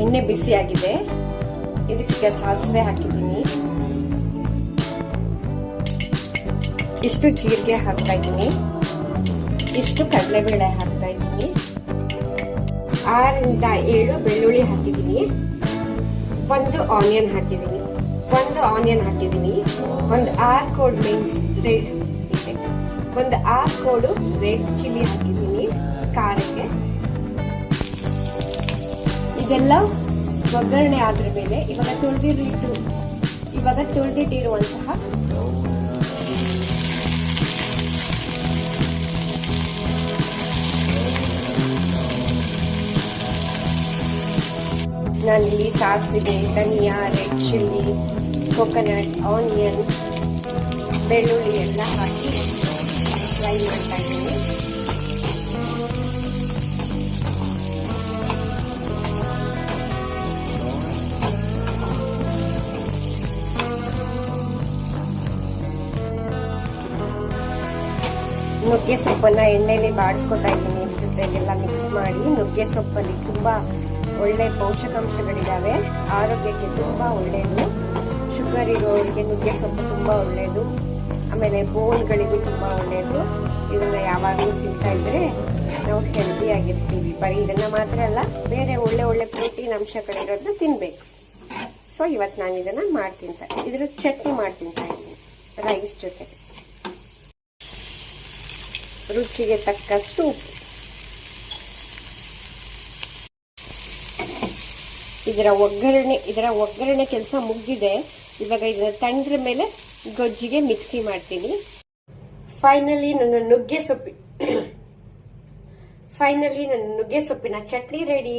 ಎಣ್ಣೆ ಬಿಸಿ ಆಗಿದೆ. ಇದಕ್ಕೆ ಸಾಸಿವೆ ಹಾಕಿದ್ದೀನಿ, ಇಷ್ಟು ಜೀರಿಗೆ ಹಾಕ್ತಾ ಇದ್ದೀನಿ, ಇಷ್ಟು ಕಡಲೆಬೇಳೆ ಹಾಕ್ತಾ ಇದ್ದೀನಿ, 6 ಇಂದ 7 ಬೆಳ್ಳುಳ್ಳಿ ಹಾಕಿದ್ದೀನಿ, ಒಂದು ಆನಿಯನ್ ಹಾಕಿದ್ದೀನಿ, ಒಂದು 6 ಕೋಡ್ ಮೆಣಸು ರೆಡ್ ಇದೆ, ಒಂದು 6 ಕೋಡು ರೆಡ್ ಚಿಲ್ಲಿ ಹಾಕಿದ್ದೀನಿ ಖಾರಕ್ಕೆ. ಇದೆಲ್ಲ ಒಗ್ಗರಣೆ ಆದ್ರ ಮೇಲೆ ಇವಾಗ ತೊಳೆದಿಟ್ಟಿರುವಂತಹ ನಾನಿಲ್ಲಿ ಸಾಸಿವೆ, ಧನಿಯಾ, ರೆಡ್ ಚಿಲ್ಲಿ, ಕೊಕೊನಟ್, ಆನಿಯನ್, ಬೆಳ್ಳುಳ್ಳಿ ಎಲ್ಲ ಹಾಕಿ ಫ್ರೈ ಮಾಡ್ತಾ ಇದ್ದೀನಿ. ನುಗ್ಗೆ ಸೊಪ್ಪನ್ನ ಎಣ್ಣೆಲಿ ಬಾಡಿಸ್ಕೊತಾ ಇದ್ದೀನಿ. ಇದ್ರ ಜೊತೆಗೆಲ್ಲ ಮಿಕ್ಸ್ ಮಾಡಿ. ನುಗ್ಗೆ ಸೊಪ್ಪಲ್ಲಿ ತುಂಬಾ ಒಳ್ಳೆ ಪೋಷಕಾಂಶಗಳಿದಾವೆ, ಆರೋಗ್ಯಕ್ಕೆ ತುಂಬಾ ಒಳ್ಳೆಯದು. ಶುಗರ್ ಇರೋರಿಗೆ ನುಗ್ಗೆ ಸೊಪ್ಪು ತುಂಬಾ ಒಳ್ಳೆಯದು, ಆಮೇಲೆ ಬೋನ್ಗಳಿಗೂ ತುಂಬಾ ಒಳ್ಳೆಯದು. ಇದನ್ನ ಯಾವಾಗಲೂ ತಿಂತಾ ಇದ್ರೆ ನಾವು ಹೆಲ್ದಿ ಆಗಿರ್ತೀವಿ. ಬರೀ ಇದನ್ನ ಮಾತ್ರ ಅಲ್ಲ, ಬೇರೆ ಒಳ್ಳೆ ಪ್ರೋಟೀನ್ ಅಂಶಗಳಿರೋದನ್ನ ತಿನ್ಬೇಕು. ಸೊ ಇವತ್ತು ನಾನು ಇದನ್ನ ಇದ್ರ ಚಟ್ನಿ ಮಾಡ್ತಿಂತಾ ಇದ್ದೀನಿ ರೈಸ್ ಜೊತೆಗೆ. ರುಚಿಗೆ ತಕ್ಕಷ್ಟು ಉಪ್ಪು. ಇದರ ಒಗ್ಗರಣೆ ಕೆಲಸ ಮುಗಿದಿದೆ. ಇವಾಗ ಇದನ್ನ ತಣ್ಣರ ಮೇಲೆ ಗೊಜ್ಜಿಗೆ ಮಿಕ್ಸಿ ಮಾಡ್ತೀನಿ. ಫೈನಲಿ ನನ್ನ ನುಗ್ಗೆ ಸೊಪ್ಪಿನ ಚಟ್ನಿ ರೆಡಿ.